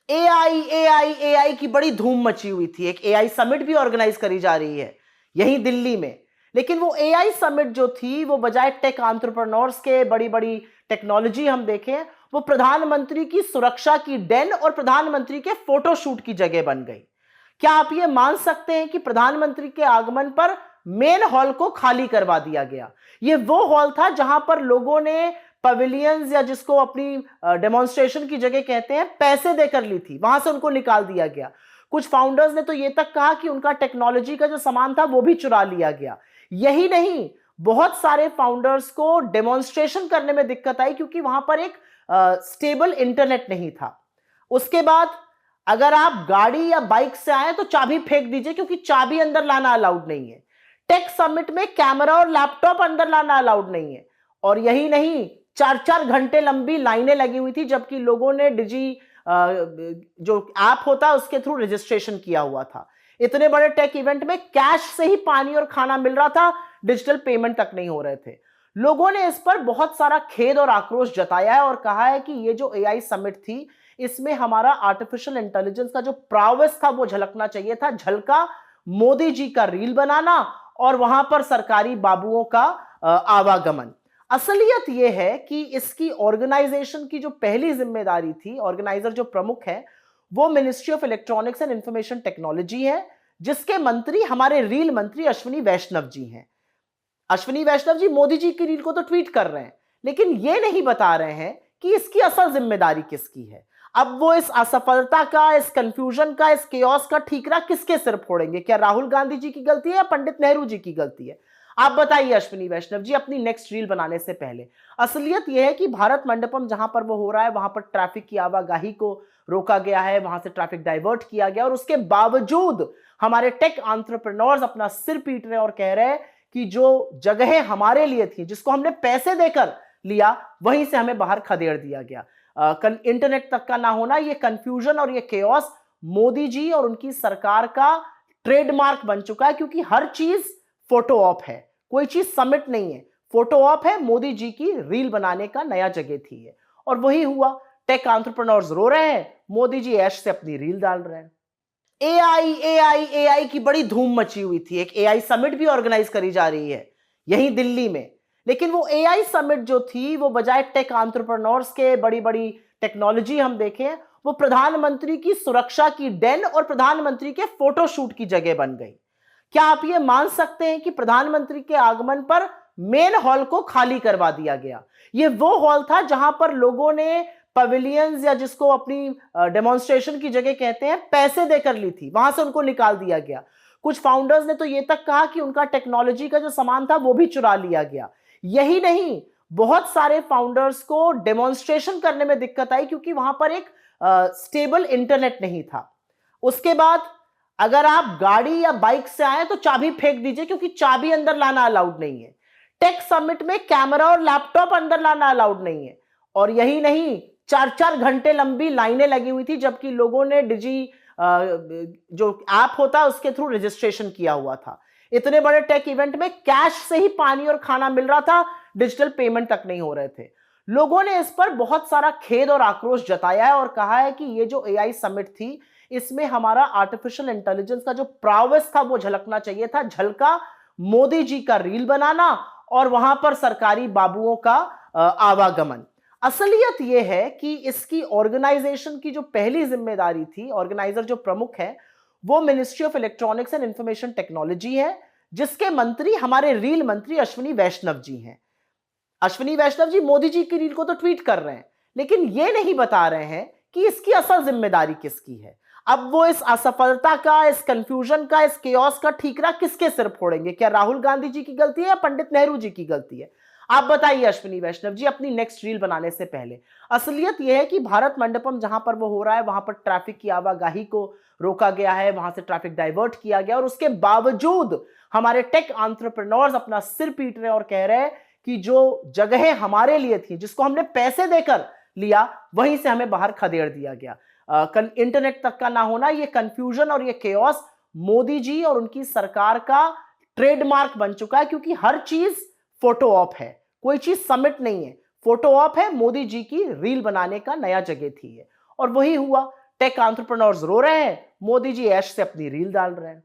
AI AI AI की बड़ी धूम मची हुई थी। एक एआई समिट भी ऑर्गेनाइज करी जा रही है यहीं दिल्ली में। लेकिन वो एआई समिट जो थी वो बजाय टेक एंटरप्रेन्योर्स के बड़ी बड़ी टेक्नोलॉजी हम देखें, वो प्रधानमंत्री की सुरक्षा की डेन और प्रधानमंत्री के फोटोशूट की जगह बन गई। क्या आप ये मान सकते हैं कि प्रधानमंत्री के आगमन पर मेन हॉल को खाली करवा दिया गया? ये वो हॉल था जहां पर लोगों ने पवेलियंस या जिसको अपनी डेमोन्स्ट्रेशन की जगह कहते हैं पैसे देकर ली थी, वहां से उनको निकाल दिया गया। कुछ फाउंडर्स ने तो ये तक कहा कि उनका टेक्नोलॉजी का जो सामान था वो भी चुरा लिया गया। यही नहीं, बहुत सारे फाउंडर्स को डेमोन्स्ट्रेशन करने में दिक्कत आई क्योंकि वहां पर एक स्टेबल इंटरनेट नहीं था। उसके बाद अगर आप गाड़ी या बाइक से आए तो चाबी फेंक दीजिए क्योंकि चाबी अंदर लाना अलाउड नहीं है। टेक समिट में कैमरा और लैपटॉप अंदर लाना अलाउड नहीं है। और यही नहीं, 4-4 घंटे लंबी लाइनें लगी हुई थी जबकि लोगों ने जो ऐप होता है उसके थ्रू रजिस्ट्रेशन किया हुआ था। इतने बड़े टेक इवेंट में कैश से ही पानी और खाना मिल रहा था, डिजिटल पेमेंट तक नहीं हो रहे थे। लोगों ने इस पर बहुत सारा खेद और आक्रोश जताया है और कहा है कि ये जो एआई समिट थी इसमें हमारा आर्टिफिशियल इंटेलिजेंस का जो प्रावस था वो झलकना चाहिए था। झलका मोदी जी का रील बनाना और वहां पर सरकारी बाबुओं का आवागमन। असलियत यह है कि इसकी ऑर्गेनाइजेशन की जो पहली जिम्मेदारी थी, ऑर्गेनाइजर जो प्रमुख है वो ministry of electronics and information technology है, जिसके मंत्री हमारे रील मंत्री अश्विनी वैष्णव जी हैं। अश्विनी वैष्णव जी मोदी जी की रील को तो ट्वीट कर रहे हैं, लेकिन ये नहीं बता रहे हैं कि इसकी असल जिम्मेदारी किसकी है। अब वो इस असफलता का, इस कंफ्यूजन का, इस केओस का ठीकरा किसके सिर फोड़ेंगे? क्या राहुल गांधी जी की गलती है या पंडित नेहरू जी की गलती है? आप बताइए अश्विनी वैष्णव जी अपनी नेक्स्ट रील बनाने से पहले। असलियत यह है कि भारत मंडपम जहां पर वो हो रहा है वहां पर ट्रैफिक की आवाजाही को रोका गया है, वहां से ट्रैफिक डाइवर्ट किया गया और उसके बावजूद हमारे टेक एंटरप्रेन्योर्स अपना सिर पीट रहे हैं और कह रहे हैं कि जो जगहें हमारे लिए थी, जिसको हमने पैसे देकर लिया, वहीं से हमें बाहर खदेड़ दिया गया। इंटरनेट तक का ना होना, ये कंफ्यूजन और ये केओस मोदी जी और उनकी सरकार का ट्रेडमार्क बन चुका है, क्योंकि हर चीज फोटो ऑप है, कोई चीज समिट नहीं है, फोटो ऑप है। मोदी जी की रील बनाने का नया जगह थी है और वही हुआ। टेक एंटरप्रेन्योर्स रो रहे हैं, मोदी जी ऐश से अपनी रील डाल रहे हैं। एआई एआई एआई की बड़ी धूम मची हुई थी। एक एआई समिट भी ऑर्गेनाइज करी जा रही है यहीं दिल्ली में। लेकिन वो एआई समिट जो थी वो बजाय टेक एंटरप्रेन्योर्स के बड़ी बड़ी टेक्नोलॉजी हम देखें, वो प्रधानमंत्री की सुरक्षा की डेन और प्रधानमंत्री के फोटोशूट की जगह बन गई। क्या आप ये मान सकते हैं कि प्रधानमंत्री के आगमन पर मेन हॉल को खाली करवा दिया गया? ये वो हॉल था जहां पर लोगों ने पवेलियंस या जिसको अपनी डेमोन्स्ट्रेशन की जगह कहते हैं पैसे देकर ली थी, वहां से उनको निकाल दिया गया। कुछ फाउंडर्स ने तो ये तक कहा कि उनका टेक्नोलॉजी का जो सामान था वो भी चुरा लिया गया। यही नहीं, बहुत सारे फाउंडर्स को डेमोन्स्ट्रेशन करने में दिक्कत आई क्योंकि वहां पर एक स्टेबल इंटरनेट नहीं था। उसके बाद अगर आप गाड़ी या बाइक से आए तो चाबी फेंक दीजिए क्योंकि चाबी अंदर लाना अलाउड नहीं है। टेक समिट में कैमरा और लैपटॉप अंदर लाना अलाउड नहीं है। और यही नहीं, 4-4 घंटे लंबी लाइनें लगी हुई थी जबकि लोगों ने जो ऐप होता है उसके थ्रू रजिस्ट्रेशन किया हुआ था। इतने बड़े टेक इवेंट में कैश से ही पानी और खाना मिल रहा था, डिजिटल पेमेंट तक नहीं हो रहे थे। लोगों ने इस पर बहुत सारा खेद और आक्रोश जताया है और कहा है कि ये जो एआई समिट थी इसमें हमारा आर्टिफिशियल इंटेलिजेंस का जो प्रावस था वो झलकना चाहिए था। झलका मोदी जी का रील बनाना और वहां पर सरकारी बाबुओं का आवागमन। असलियत यह है कि इसकी ऑर्गेनाइजेशन की जो पहली जिम्मेदारी थी, ऑर्गेनाइजर जो प्रमुख है वो ministry of electronics and information technology है, जिसके मंत्री हमारे रील मंत्री अश्विनी वैष्णव जी हैं। अश्विनी वैष्णव जी मोदी जी की रील को तो ट्वीट कर रहे हैं, लेकिन ये नहीं बता रहे हैं कि इसकी असल जिम्मेदारी किसकी है। अब वो इस असफलता का, इस कंफ्यूजन का, इस केओस का ठीकरा किसके सिर फोड़ेंगे? क्या राहुल गांधी जी की गलती है या पंडित नेहरू जी की गलती है? आप बताइए अश्विनी वैष्णव जी अपनी नेक्स्ट रील बनाने से पहले। असलियत यह है कि भारत मंडपम जहां पर वो हो रहा है वहां पर ट्रैफिक की आवाजाही को रोका गया है, वहां से ट्रैफिक डाइवर्ट किया गया और उसके बावजूद हमारे टेक एंटरप्रेन्योर्स अपना सिर पीट रहे हैं और कह रहे हैं कि जो जगहें हमारे लिए थी, जिसको हमने पैसे देकर लिया, वहीं से हमें बाहर खदेड़ दिया गया। इंटरनेट तक का ना होना, ये कंफ्यूजन और ये केओस मोदी जी और उनकी सरकार का ट्रेडमार्क बन चुका है, क्योंकि हर चीज फोटो ऑप है, कोई चीज समिट नहीं है, फोटो ऑप है। मोदी जी की रील बनाने का नया जगह थी है और वही हुआ। टेक एंटरप्रेन्योर्स रो रहे हैं, मोदी जी ऐश से अपनी रील डाल रहे हैं।